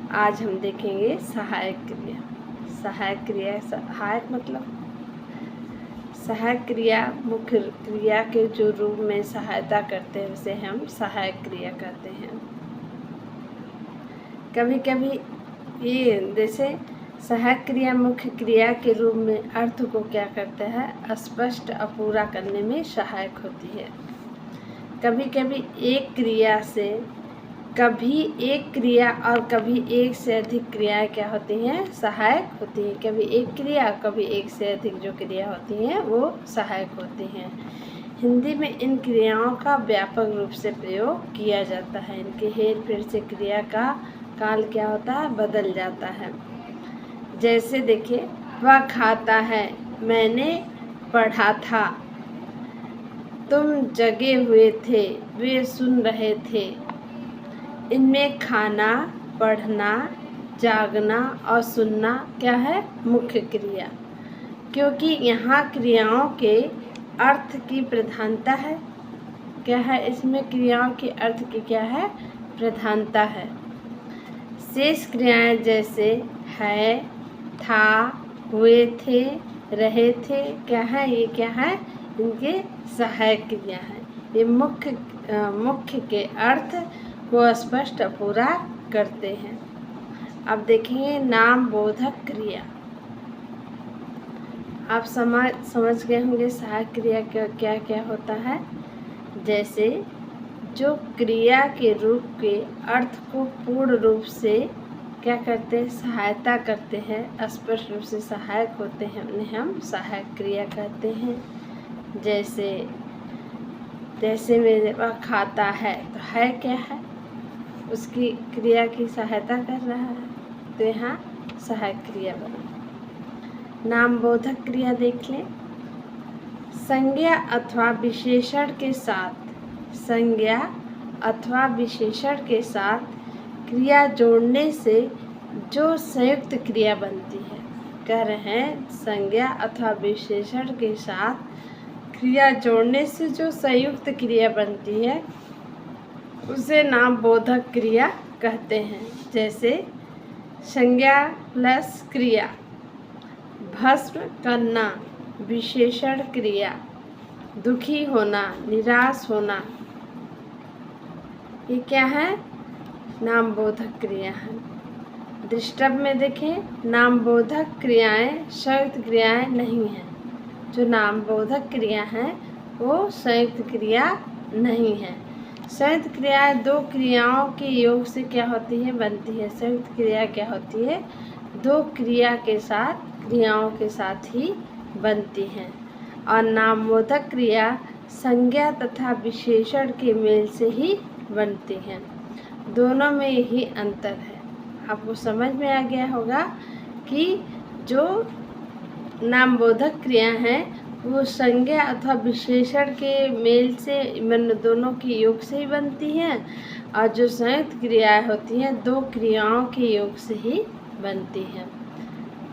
आज हम देखेंगे सहायक क्रिया। सहायक क्रिया, सहायक मतलब सहायक क्रिया मुख्य क्रिया के जो रूप में सहायता करते हैं उसे हम सहायक क्रिया कहते हैं। कभी कभी ये जैसे सहायक क्रिया मुख्य क्रिया के रूप में अर्थ को क्या करता है, अस्पष्ट अपूरा करने में सहायक होती है। कभी कभी एक क्रिया से कभी एक क्रिया और कभी एक से अधिक क्रियाएं क्या होती हैं, सहायक होती हैं। कभी एक क्रिया कभी एक से अधिक जो क्रिया होती हैं वो सहायक होती हैं। हिंदी में इन क्रियाओं का व्यापक रूप से प्रयोग किया जाता है। इनके हेर फेर से क्रिया का काल क्या होता है, बदल जाता है। जैसे देखिए, वह खाता है, मैंने पढ़ा था, तुम जगे हुए थे, वे सुन रहे थे। इनमें खाना, पढ़ना, जागना और सुनना क्या है, मुख्य क्रिया। क्योंकि यहाँ क्रियाओं के अर्थ की प्रधानता है। क्या है, इसमें क्रियाओं के अर्थ की क्या है, प्रधानता है। शेष क्रियाएं जैसे है, था, हुए थे, रहे थे, क्या है, ये क्या है, इनके सहायक क्रिया है। ये मुख्य के अर्थ को स्पष्ट पूरा करते हैं। अब देखेंगे नाम बोधक क्रिया। आप समझ गए होंगे सहायक क्रिया क्या क्या होता है। जैसे जो क्रिया के रूप के अर्थ को पूर्ण रूप से क्या करते हैं, सहायता करते हैं, स्पष्ट रूप से सहायक होते हैं, उन्हें हम सहायक क्रिया कहते हैं। जैसे मेरे पास खाता है, तो है क्या है, उसकी क्रिया की सहायता कर रहा है, तो यहाँ सहायक क्रिया बनी। नाम बोधक क्रिया देख लें। संज्ञा अथवा विशेषण के साथ क्रिया जोड़ने से जो संयुक्त क्रिया बनती है। कह रहे हैं संज्ञा अथवा विशेषण के साथ क्रिया जोड़ने से जो संयुक्त क्रिया बनती है उसे नाम बोधक क्रिया कहते हैं। जैसे संज्ञा प्लस क्रिया, भस्म करना, विशेषण क्रिया, दुखी होना, निराश होना, ये क्या है, नाम बोधक क्रिया है। दृष्टव्य में देखें, नाम बोधक क्रियाएं संयुक्त क्रियाएं नहीं हैं। जो नाम बोधक क्रिया हैं वो संयुक्त क्रिया नहीं है। संयुक्त क्रियाएं दो क्रियाओं के योग से क्या होती है, बनती है। संयुक्त क्रिया क्या होती है, दो क्रियाओं के साथ ही बनती हैं। और नामबोधक क्रिया संज्ञा तथा विशेषण के मेल से ही बनती हैं। दोनों में यही अंतर है। आपको समझ में आ गया होगा कि जो नामबोधक क्रिया हैं वो संज्ञा अथवा विशेषण के मेल से, दोनों के योग से ही बनती हैं। और जो संयुक्त क्रियाएं होती हैं दो क्रियाओं के योग से ही बनती हैं।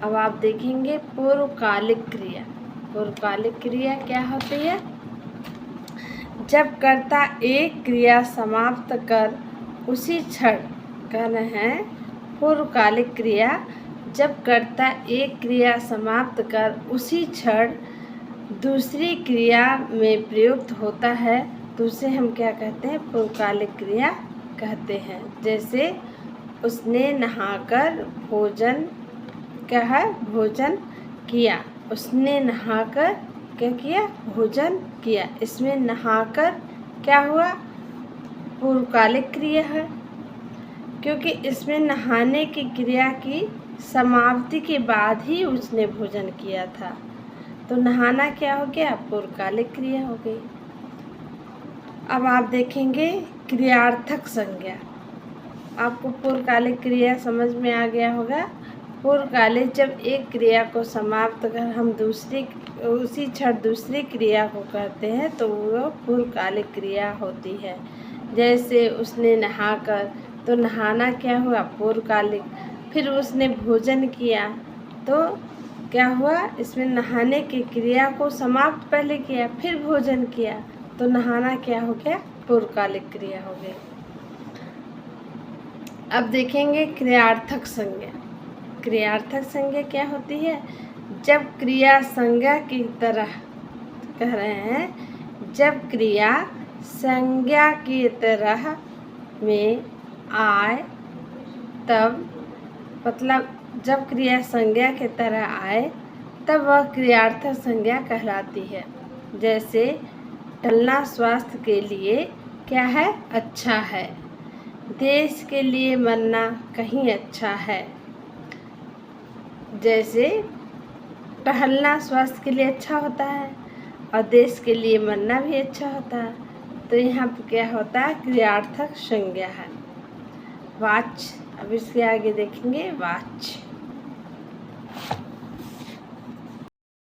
अब आप देखेंगे पूर्वकालिक क्रिया। पूर्वकालिक क्रिया क्या होती है, जब कर्ता एक क्रिया समाप्त कर उसी क्षण, कह रहे हैं पूर्वकालिक क्रिया जब कर्ता एक क्रिया समाप्त कर उसी क्षण दूसरी क्रिया में प्रयुक्त होता है तो उसे हम क्या कहते हैं, पूर्वकालिक क्रिया कहते हैं। जैसे उसने नहाकर भोजन, क्या है, भोजन किया। उसने नहाकर क्या किया, भोजन किया। इसमें नहाकर क्या हुआ, पूर्वकालिक क्रिया है, क्योंकि इसमें नहाने की क्रिया की समाप्ति के बाद ही उसने भोजन किया था। तो नहाना क्या हो गया, पूर्वकालिक क्रिया हो गई। अब आप देखेंगे क्रियार्थक संज्ञा। आपको पूर्वकालिक क्रिया समझ में आ गया होगा। पूर्वकालिक जब एक क्रिया को समाप्त कर हम उसी क्षण दूसरी क्रिया को करते हैं तो वो पूर्वकालिक क्रिया होती है। जैसे उसने नहाकर, तो नहाना क्या हुआ, पूर्वकालिक। फिर उसने भोजन किया तो क्या हुआ, इसमें नहाने की क्रिया को समाप्त पहले किया फिर भोजन किया, तो नहाना क्या हो गया, पूर्वकालिक क्रिया हो गई। अब देखेंगे क्रियार्थक संज्ञा। क्रियार्थक संज्ञा क्या होती है? जब क्रिया संज्ञा की तरह, कह रहे हैं जब क्रिया संज्ञा की तरह में आए तब, मतलब जब क्रिया संज्ञा की तरह आए तब वह क्रियार्थक संज्ञा कहलाती है। जैसे टलना स्वास्थ्य के लिए क्या है? अच्छा है। देश के लिए मरना कहीं अच्छा है। जैसे टहलना स्वास्थ्य के लिए अच्छा होता है और देश के लिए मरना भी अच्छा होता है। तो यहाँ पर क्या होता है? क्रियार्थक संज्ञा है। वाच्य, अब इसके आगे देखेंगे वाच्य।